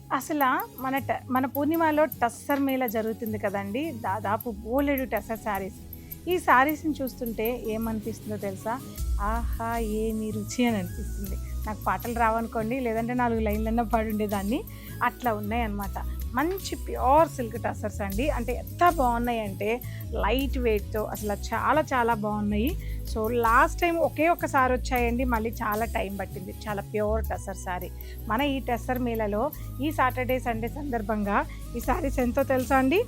అసల మన పూర్ణిమలో టస్సర్ మేళ జరుగుతుంది కదండీ! దాదాపు బోలెడు టస్సర్ శారీస్. ఈ శారీస్‌ని చూస్తుంటే ఏమనిపిస్తుందో తెలుసా? ఆహా! ఏమి రుచి అని అనిపిస్తుంది. నాకు పాటలు రావనుకోండి, లేదంటే 4 లైన్‌లన్నా పాడుండేదాన్ని. అట్లా ఉన్నాయన్నమాట. మంచి ప్యూర్ సిల్క్ టస్సర్స్ అండి. అంటే ఎంత బాగున్నాయంటే లైట్ వెయిట్‌తో అసలు చాలా చాలా బాగున్నాయి. సో, లాస్ట్ టైం ఒకే ఒక్కసారి వచ్చాయండి. మళ్ళీ చాలా టైం పట్టింది. చాలా ప్యూర్ టస్సర్ శారీ. మన ఈ టస్సర్ మేళలో ఈ సాటర్డే, సండే సందర్భంగా ఈ శారీస్ ఎంతో తెలుసా అండి?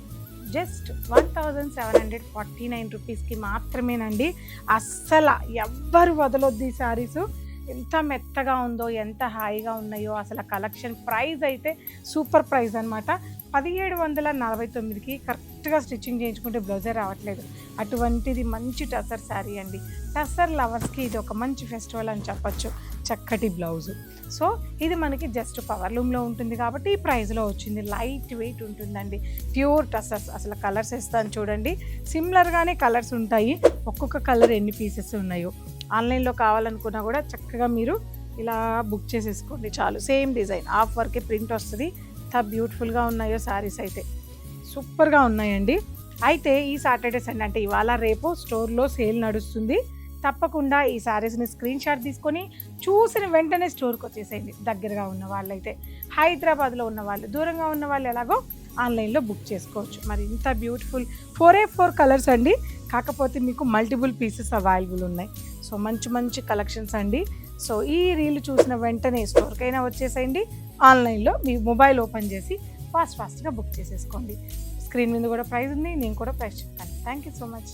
జస్ట్ 1749 రూపీస్కి మాత్రమేనండి. అస్సల ఎవ్వరు వదలొద్దు ఈ శారీసు. ఎంత మెత్తగా ఉందో, ఎంత హాయిగా ఉన్నాయో అసలు కలెక్షన్. ప్రైస్ అయితే సూపర్ ప్రైస్ అనమాట. 1749కి కరెక్ట్గా స్టిచ్చింగ్ చేయించుకుంటే బ్లౌజే రావట్లేదు. అటువంటిది మంచి టస్సర్ శారీ అండి. టస్సర్ లవర్స్కి ఇది ఒక మంచి ఫెస్టివల్ అని చెప్పచ్చు. చక్కటి బ్లౌజు. సో ఇది మనకి జస్ట్ పవర్ లూమ్లో ఉంటుంది కాబట్టి ఈ ప్రైస్లో వచ్చింది. లైట్ వెయిట్ ఉంటుందండి. Pure tussars. అసలు కలర్స్ ఇస్తాను చూడండి. సిమిలర్గానే కలర్స్ ఉంటాయి. ఒక్కొక్క కలర్ ఎన్ని పీసెస్ ఉన్నాయో. ఆన్లైన్లో కావాలనుకున్నా కూడా చక్కగా మీరు ఇలా బుక్ చేసేసుకోండి చాలు. సేమ్ డిజైన్ హాఫ్ వర్కే ప్రింట్ వస్తుంది. ఎంత బ్యూటిఫుల్గా ఉన్నాయో శారీస్ అయితే సూపర్గా ఉన్నాయండి. అయితే ఈ సాటర్డే సండే అంటే ఇవాళ రేపు స్టోర్లో సేల్ నడుస్తుంది. తప్పకుండా ఈ శారీస్ని స్క్రీన్ షాట్ తీసుకొని చూసిన వెంటనే స్టోర్కి వచ్చేసేయండి. దగ్గరగా ఉన్న వాళ్ళైతే. హైదరాబాద్లో ఉన్న వాళ్ళు, దూరంగా ఉన్న వాళ్ళు ఎలాగో ఆన్లైన్లో బుక్ చేసుకోవచ్చు. మరి ఇంత బ్యూటిఫుల్ 4 కలర్స్ అండి. కాకపోతే మీకు మల్టిపుల్ పీసెస్ అవైలబుల్ ఉన్నాయి. సో మంచి మంచి కలెక్షన్స్ అండి. సో ఈ రీల్ చూసిన వెంటనే స్టోర్కైనా వచ్చేసేయండి. ఆన్లైన్లో మీ మొబైల్ ఓపెన్ చేసి ఫాస్ట్గా బుక్ చేసేసుకోండి. స్క్రీన్ మీద కూడా ప్రైస్ ఉంది. నేను కూడా ప్రైస్ చెప్తాను. Thank you so much.